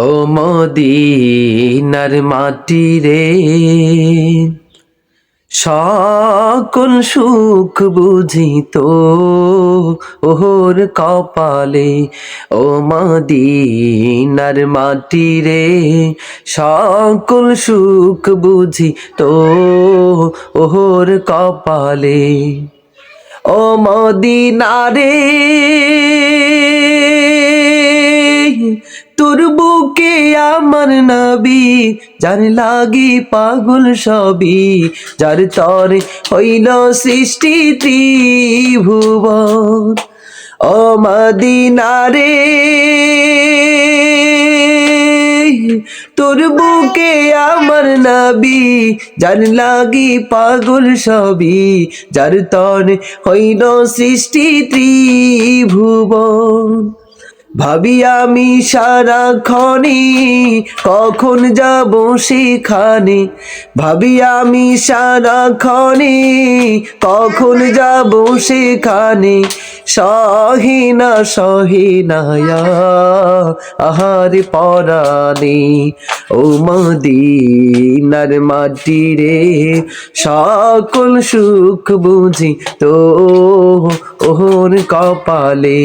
ও মদিনার মাটি রে, সকল সুখ বুঝিত ওহর কপালে। ও মদিনার মাটি রে, সকল সুখ বুঝিত ওহর কপালে। ও মদিনারে, তোর বুকে আমার নবী, যার লাগি পাগল সবই, যার তরে হইল সৃষ্টি ত্রিভুবন। ও মদিনারে, তোর বুকে আমার নবী, যার লাগি পাগল সবই, যার তরে হইল সৃষ্টি ত্রিভুবন। ভাবি আমি সারাক্ষণে কখন যাব সেখানে, ভাবি আমি সারাক্ষণে কখন যাব সেখানে। সহিনা সহিনায়া আহারে পরাণে। ও মদিনার মাটি রে, সকল সুখ বুঝি তো ওহর কপালে।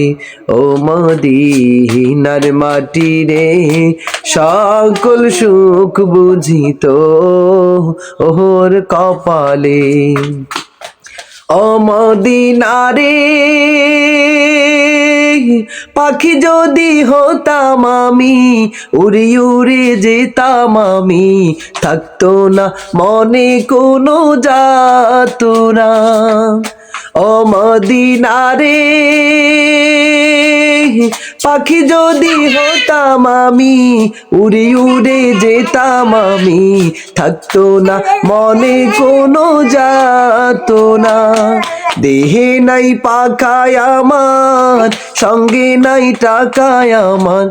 ও মদিনার মাটি রে, সকল সুখ বুঝিত ওহর কপালে। ও মদিনারে, পাখি যদি হতাম আমি, উড়ে উড়ে যেতাম আমি, থাকতো না মনে কোনো যাতনা। ও মদিনারে, পাখি যদি হতাম আমি, উড়ে উড়ে যেতাম আমি, থাকতো না মনে কোনো যাতনা। দেহে নাই পাখায় আমার, সঙ্গে নাই টাকায় আমার,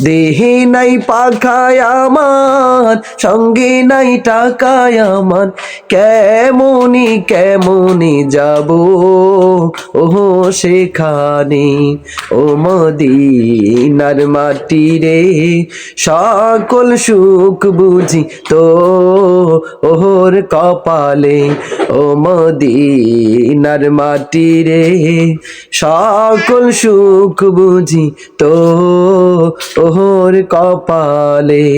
দেহে নাই পাখায় আমার, সঙ্গে নাই টাকায় আমার। কেমনি কেমনি যাব ওহো সেখানে। ও মদিনার মাটি রে, সকল সুখ বুঝি তো ওহর কপালে। ও মদিনার মাটি রে, সকল সুখ বুঝি তো ওহর কপালে।